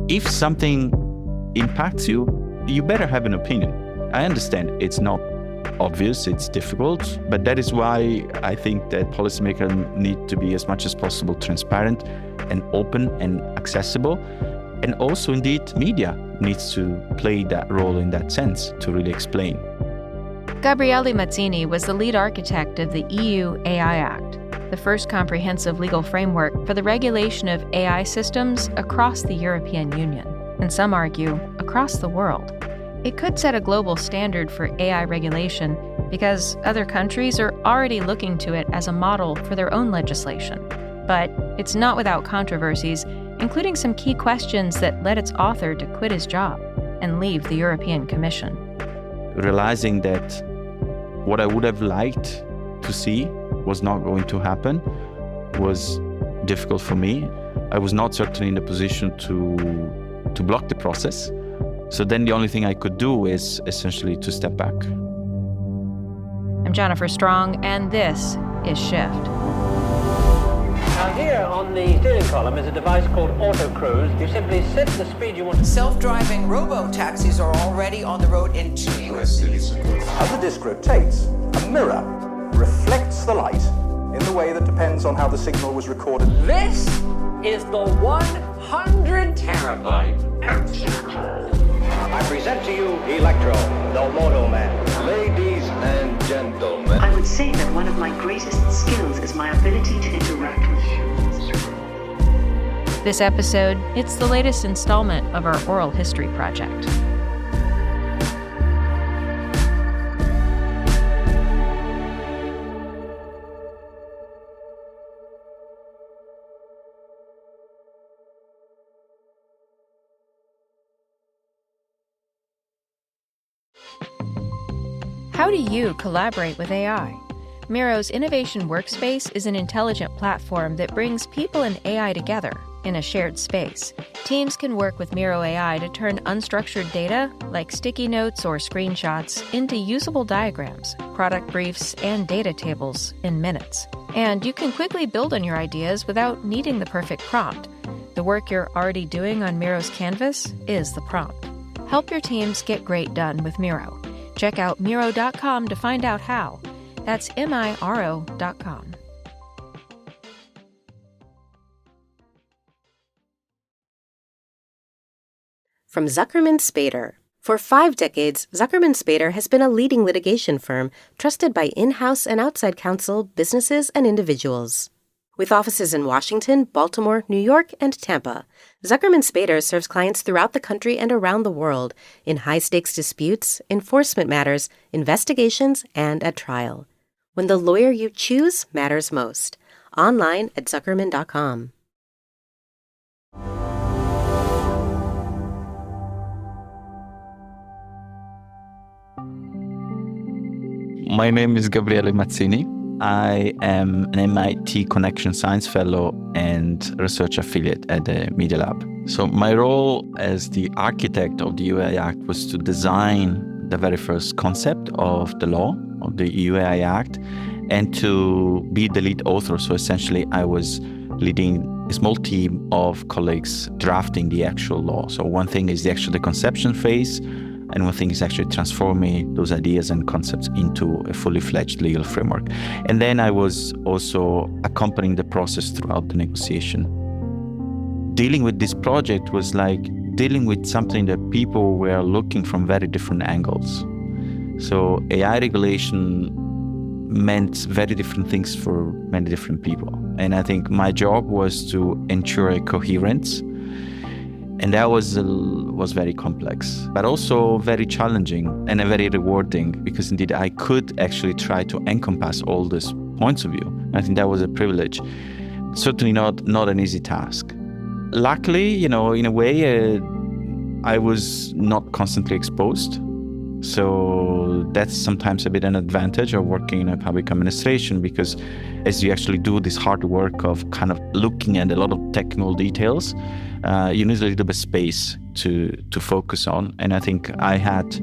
If something impacts you, you better have an opinion. I understand it's not obvious, it's difficult, but that is why I think that policymakers need to be as much as possible transparent and open and accessible. And also, indeed, media needs to play that role in that sense to really explain. Gabriele Mazzini was the lead architect of the EU AI Act, the first comprehensive legal framework for the regulation of AI systems across the European Union, and some argue across the world. It could set a global standard for AI regulation because other countries are already looking to it as a model for their own legislation. But it's not without controversies, including some key questions that led its author to quit his job and leave the European Commission. Realizing that what I would have liked to see was not going to happen was difficult for me. I was not certainly in a position to block the process. So then the only thing I could do is essentially to step back. I'm Jennifer Strong, and this is Shift. Now here on the steering column is a device called Auto Cruise. You simply set the speed you want. Self-driving robo-taxis are already on the road in US cities. As the disc rotates, a mirror reflects the light in the way that depends on how the signal was recorded. This is the 100 terabyte I present to you Electro, the Moto Man. Ladies and gentlemen, I would say that one of my greatest skills is my ability to interact with humans. This episode, it's the latest installment of our oral history project. How do you collaborate with AI? Miro's Innovation Workspace is an intelligent platform that brings people and AI together in a shared space. Teams can work with Miro AI to turn unstructured data, like sticky notes or screenshots, into usable diagrams, product briefs, and data tables in minutes. And you can quickly build on your ideas without needing the perfect prompt. The work you're already doing on Miro's canvas is the prompt. Help your teams get great done with Miro. Check out Miro.com to find out how. That's MIRO.com. From Zuckerman Spader. For 5 decades, Zuckerman Spader has been a leading litigation firm trusted by in-house and outside counsel, businesses, and individuals. With offices in Washington, Baltimore, New York, and Tampa, Zuckerman Spader serves clients throughout the country and around the world in high-stakes disputes, enforcement matters, investigations, and at trial. When the lawyer you choose matters most. Online at Zuckerman.com. My name is Gabriele Mazzini. I am an MIT Connection Science Fellow and research affiliate at the Media Lab. So my role as the architect of the EU AI Act was to design the very first concept of the law, of the EU AI Act, and to be the lead author. So essentially, I was leading a small team of colleagues drafting the actual law. So one thing is the conception phase, and one thing is actually transforming those ideas and concepts into a fully fledged legal framework. And then I was also accompanying the process throughout the negotiation. Dealing with this project was like dealing with something that people were looking from very different angles. So AI regulation meant very different things for many different people. And I think my job was to ensure a coherence. And that was very complex, but also very challenging and very rewarding, because indeed I could actually try to encompass all these points of view. I think that was a privilege. Certainly not an easy task. Luckily, in a way, I was not constantly exposed. So that's sometimes a bit an advantage of working in a public administration, because as you actually do this hard work of kind of looking at a lot of technical details, you need a little bit of space to focus on. And I think I had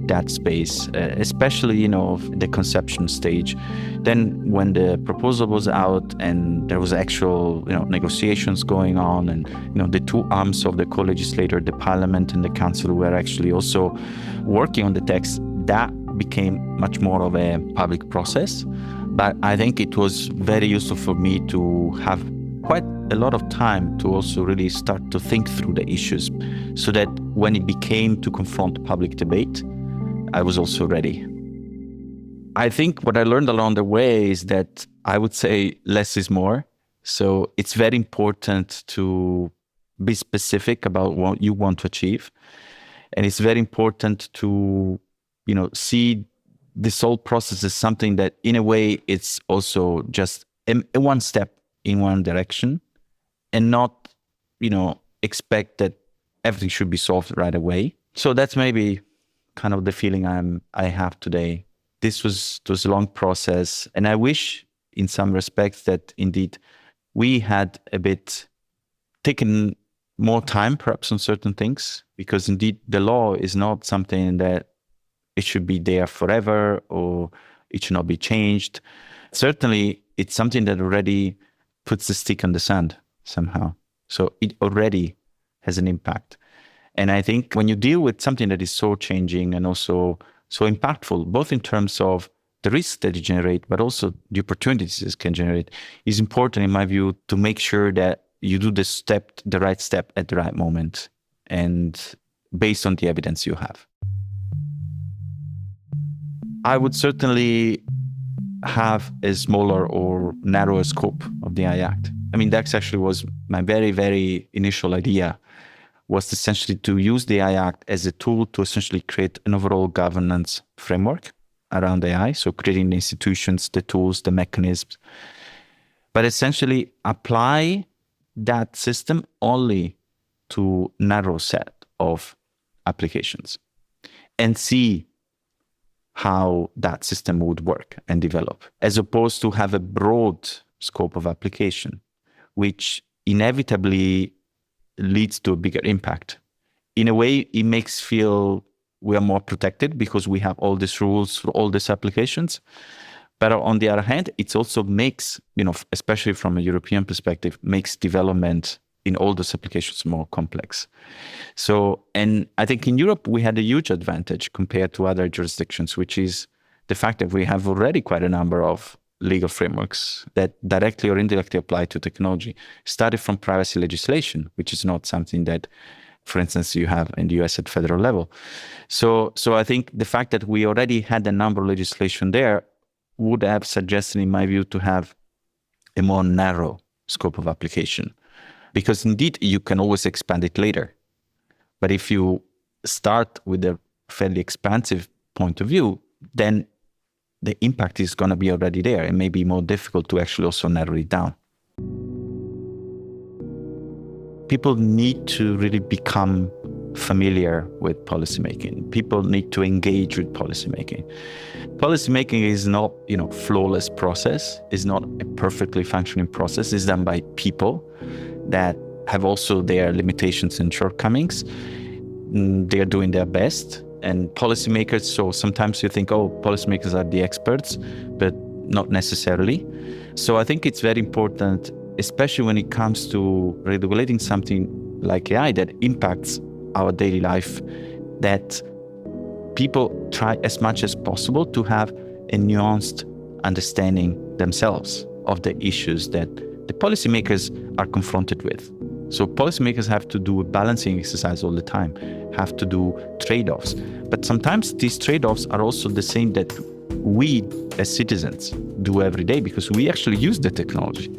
that space, especially, the conception stage. Then when the proposal was out and there was actual, negotiations going on, and, the two arms of the co-legislator, the parliament and the council, were actually also working on the text, that became much more of a public process. But I think it was very useful for me to have quite a lot of time to also really start to think through the issues, so that when it became to confront public debate, I was also ready. I think what I learned along the way is that I would say less is more. So it's very important to be specific about what you want to achieve. And it's very important to, see this whole process as something that, in a way, it's also just a one step in one direction, and not, expect that everything should be solved right away. So that's maybe kind of the feeling I have today. This was a long process, and I wish in some respects that indeed we had a bit taken more time perhaps on certain things, because indeed the law is not something that it should be there forever or it should not be changed. Certainly it's something that already puts the stick on the sand somehow. So it already has an impact. And I think when you deal with something that is so changing and also so impactful, both in terms of the risks that you generate, but also the opportunities it can generate, is important, in my view, to make sure that you do the right step at the right moment, and based on the evidence you have. I would certainly have a smaller or narrower scope of the AI Act. I mean, that actually was my very, very initial idea, was essentially to use the AI Act as a tool to essentially create an overall governance framework around AI. So creating the institutions, the tools, the mechanisms, but essentially apply that system only to a narrow set of applications and see how that system would work and develop, as opposed to have a broad scope of application, which inevitably leads to a bigger impact. In a way, it makes feel we are more protected because we have all these rules for all these applications. But on the other hand, it also makes, especially from a European perspective, makes development in all those applications more complex. So, and I think in Europe, we had a huge advantage compared to other jurisdictions, which is the fact that we have already quite a number of legal frameworks that directly or indirectly apply to technology. Started from privacy legislation, which is not something that, for instance, you have in the US at federal level. So I think the fact that we already had a number of legislation there would have suggested, in my view, to have a more narrow scope of application. Because indeed, you can always expand it later. But if you start with a fairly expansive point of view, then the impact is going to be already there. It may be more difficult to actually also narrow it down. People need to really become familiar with policymaking. People need to engage with policymaking. Policymaking is not, flawless process. It's not a perfectly functioning process. It's done by people that have also their limitations and shortcomings. They're doing their best. And policymakers, so sometimes you think, policymakers are the experts, but not necessarily. So I think it's very important, especially when it comes to regulating something like AI that impacts our daily life, that people try as much as possible to have a nuanced understanding themselves of the issues that the policymakers are confronted with. So policymakers have to do a balancing exercise all the time, have to do trade-offs. But sometimes these trade-offs are also the same that we as citizens do every day, because we actually use the technology.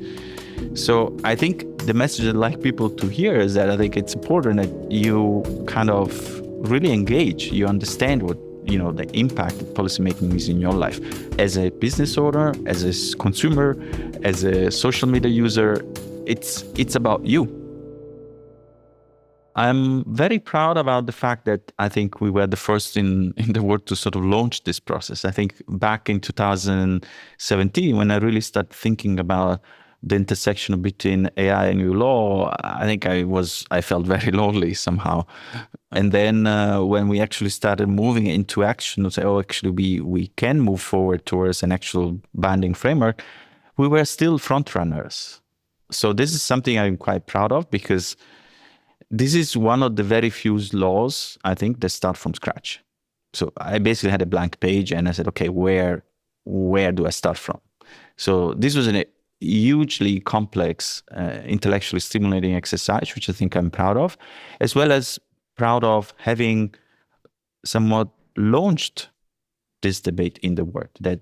So I think the message I'd like people to hear is that I think it's important that you kind of really engage, you understand what, the impact that policymaking is in your life. As a business owner, as a consumer, as a social media user, it's about you. I'm very proud about the fact that I think we were the first in the world to sort of launch this process. I think back in 2017, when I really started thinking about the intersection between AI and new law, I think I felt very lonely somehow. And then when we actually started moving into action, we say, oh, actually, we can move forward towards an actual binding framework, we were still front runners. So this is something I'm quite proud of, because this is one of the very few laws, I think, that start from scratch. So I basically had a blank page and I said, okay, where do I start from? So this was a hugely complex, intellectually stimulating exercise, which I think I'm proud of, as well as proud of having somewhat launched this debate in the world that,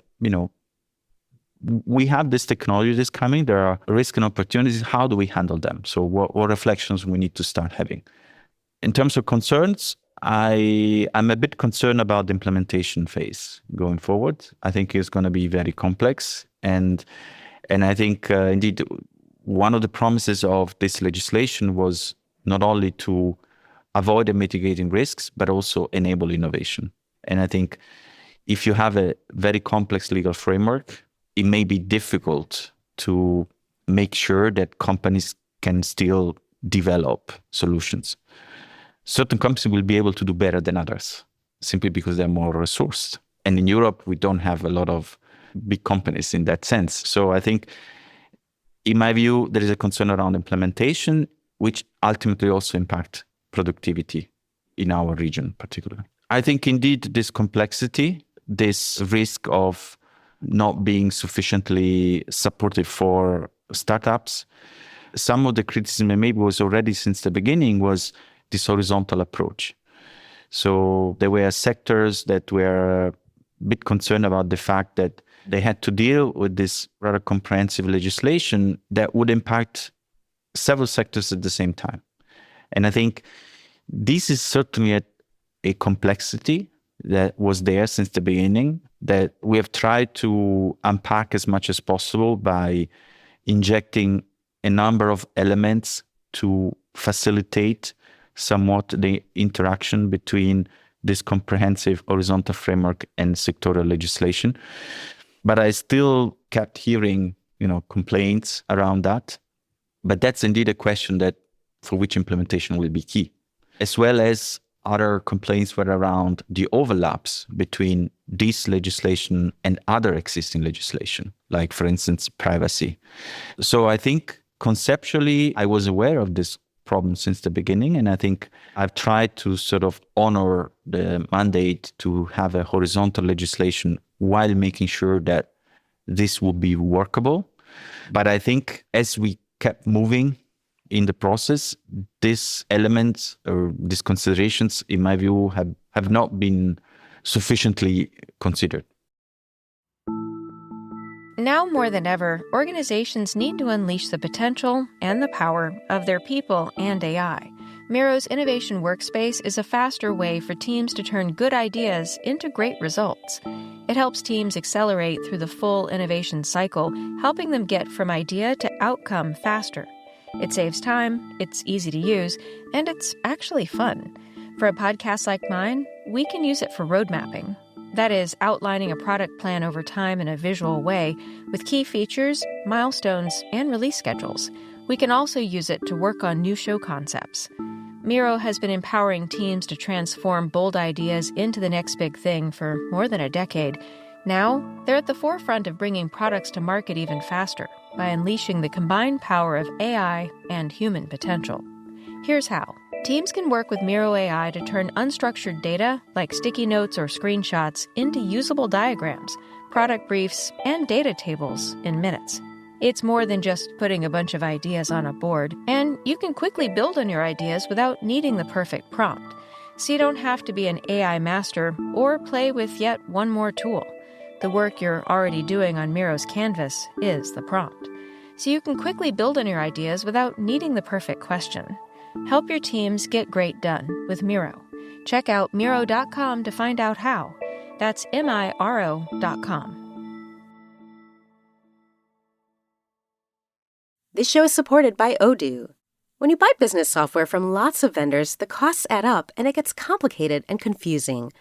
we have this technology that's coming, there are risks and opportunities, how do we handle them? So what reflections we need to start having? In terms of concerns, I'm a bit concerned about the implementation phase going forward. I think it's going to be very complex. And I think, indeed, one of the promises of this legislation was not only to avoid and mitigating risks, but also enable innovation. And I think if you have a very complex legal framework, it may be difficult to make sure that companies can still develop solutions. Certain companies will be able to do better than others, simply because they're more resourced. And in Europe, we don't have a lot of big companies in that sense. So I think, in my view, there is a concern around implementation, which ultimately also impact productivity in our region particularly. I think, indeed, this complexity, this risk of not being sufficiently supportive for startups, some of the criticism maybe was already since the beginning was this horizontal approach. So there were sectors that were a bit concerned about the fact that they had to deal with this rather comprehensive legislation that would impact several sectors at the same time. And I think this is certainly a complexity that was there since the beginning, that we have tried to unpack as much as possible by injecting a number of elements to facilitate somewhat the interaction between this comprehensive horizontal framework and sectoral legislation. But I still kept hearing, complaints around that. But that's indeed a question that for which implementation will be key, as well as other complaints were around the overlaps between this legislation and other existing legislation, like, for instance, privacy. So I think conceptually, I was aware of this problem since the beginning, and I think I've tried to sort of honor the mandate to have a horizontal legislation while making sure that this will be workable. But I think as we kept moving in the process, these elements or these considerations, in my view, have not been sufficiently considered. Now more than ever, organizations need to unleash the potential and the power of their people and AI. Miro's Innovation Workspace is a faster way for teams to turn good ideas into great results. It helps teams accelerate through the full innovation cycle, helping them get from idea to outcome faster. It saves time, it's easy to use, and it's actually fun. For a podcast like mine, we can use it for road mapping. That is, outlining a product plan over time in a visual way with key features, milestones, and release schedules. We can also use it to work on new show concepts. Miro has been empowering teams to transform bold ideas into the next big thing for more than a decade. Now, they're at the forefront of bringing products to market even faster by unleashing the combined power of AI and human potential. Here's how. Teams can work with Miro AI to turn unstructured data, like sticky notes or screenshots, into usable diagrams, product briefs, and data tables in minutes. It's more than just putting a bunch of ideas on a board, and you can quickly build on your ideas without needing the perfect prompt. So you don't have to be an AI master or play with yet one more tool. The work you're already doing on Miro's canvas is the prompt. So you can quickly build on your ideas without needing the perfect question. Help your teams get great done with Miro. Check out Miro.com to find out how. That's Miro.com. This show is supported by Odoo. When you buy business software from lots of vendors, the costs add up and it gets complicated and confusing.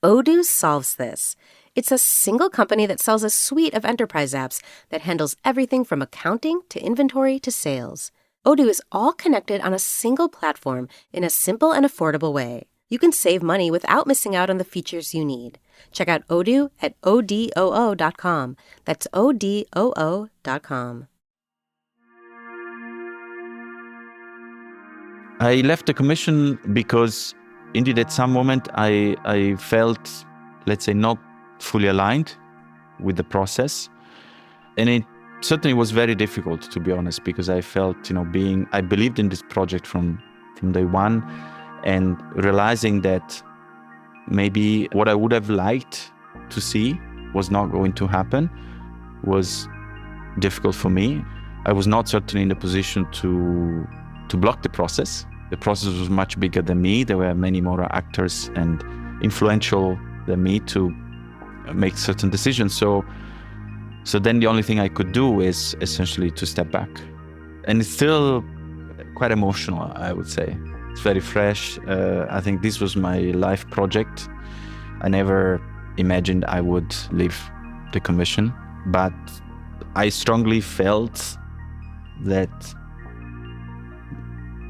Odoo solves this. It's a single company that sells a suite of enterprise apps that handles everything from accounting to inventory to sales. Odoo is all connected on a single platform in a simple and affordable way. You can save money without missing out on the features you need. Check out Odoo at odoo.com. That's odoo.com. I left the commission because indeed at some moment I felt, let's say, not fully aligned with the process. And it certainly was very difficult, to be honest, because I felt, I believed in this project from day one, and realizing that maybe what I would have liked to see was not going to happen was difficult for me. I was not certainly in the position to block the process. The process was much bigger than me. There were many more actors and influential than me to make certain decisions. So then the only thing I could do is essentially to step back. And it's still quite emotional, I would say. It's very fresh. I think this was my life project. I never imagined I would leave the commission, but I strongly felt that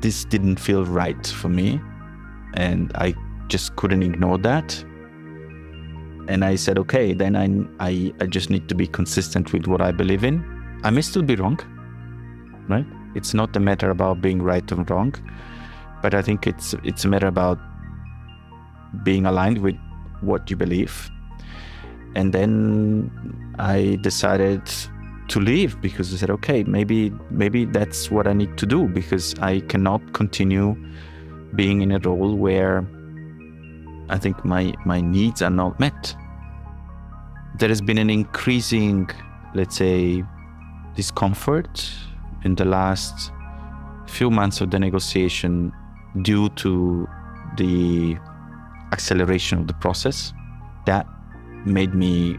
this didn't feel right for me, and I just couldn't ignore that. And I said, okay, then I just need to be consistent with what I believe in. I may still be wrong, right? It's not a matter about being right or wrong, but I think it's a matter about being aligned with what you believe. And then I decided to leave because I said, okay, maybe that's what I need to do, because I cannot continue being in a role where I think my needs are not met. There has been an increasing, let's say, discomfort in the last few months of the negotiation due to the acceleration of the process. That made me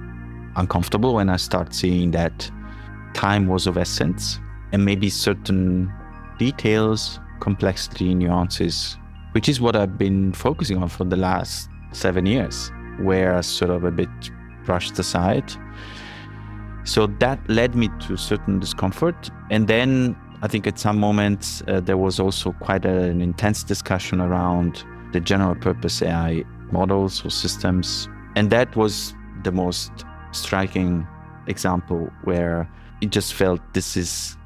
uncomfortable when I start seeing that time was of essence, and maybe certain details, complexity, nuances, which is what I've been focusing on for the last 7 years, were sort of a bit brushed aside. So that led me to certain discomfort. And then I think at some moments there was also quite an intense discussion around the general purpose AI models or systems. And that was the most striking example where it just felt this is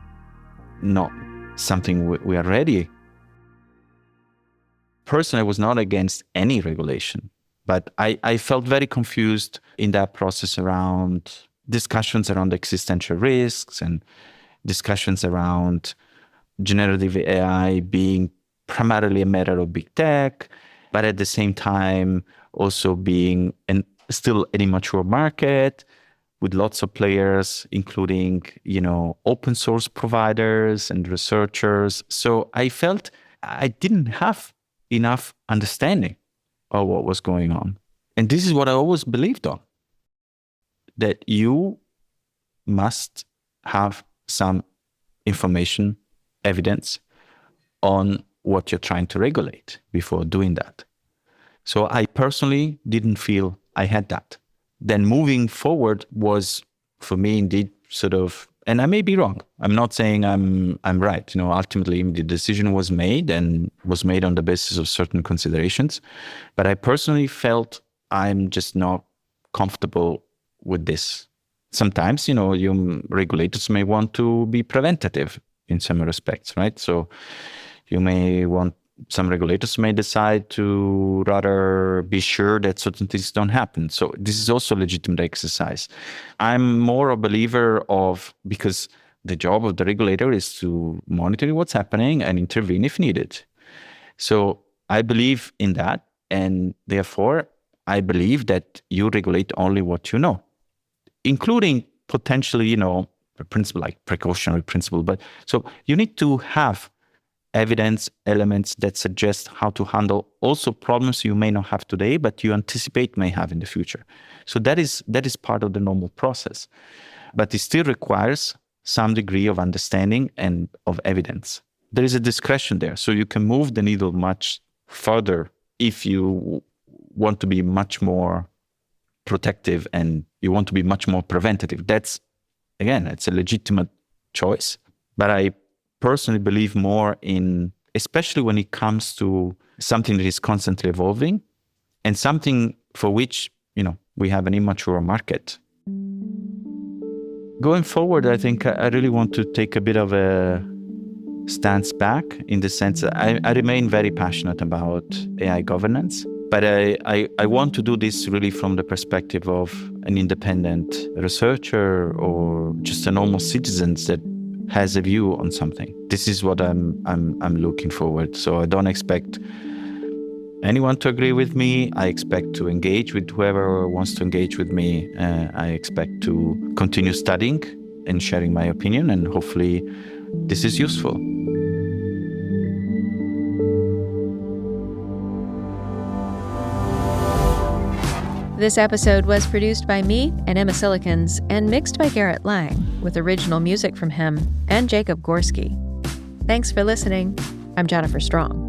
not something we are ready. Personally, I was not against any regulation, but I felt very confused in that process around discussions around existential risks and discussions around generative AI being primarily a matter of big tech, but at the same time also being still an immature market with lots of players, including, open source providers and researchers. So I felt I didn't have enough understanding of what was going on. And this is what I always believed on, that you must have some information, evidence on what you're trying to regulate before doing that. So I personally didn't feel I had that. Then moving forward was, for me, indeed, sort of, and I may be wrong. I'm not saying I'm right. Ultimately, the decision was made and was made on the basis of certain considerations. But I personally felt I'm just not comfortable with this. Sometimes, your regulators may want to be preventative in some respects, right? So some regulators may decide to rather be sure that certain things don't happen. So this is also a legitimate exercise. I'm more a believer of, because the job of the regulator is to monitor what's happening and intervene if needed. So I believe in that. And therefore, I believe that you regulate only what you know, including potentially, a principle like precautionary principle. But so you need to have evidence, elements that suggest how to handle also problems you may not have today, but you anticipate may have in the future. So that is part of the normal process. But it still requires some degree of understanding and of evidence. There is a discretion there. So you can move the needle much further if you want to be much more protective and you want to be much more preventative. That's, again, it's a legitimate choice. But I personally believe more in, especially when it comes to something that is constantly evolving and something for which, we have an immature market. Going forward, I think I really want to take a bit of a stance back in the sense that I remain very passionate about AI governance, but I want to do this really from the perspective of an independent researcher or just a normal citizen that has a view on something. This is what I'm looking forward. So I don't expect anyone to agree with me. I expect to engage with whoever wants to engage with me. I expect to continue studying and sharing my opinion, and hopefully this is useful. This episode was produced by me and Emma Cillekens and mixed by Garret Lang, with original music from him and Jacob Gorski. Thanks for listening. I'm Jennifer Strong.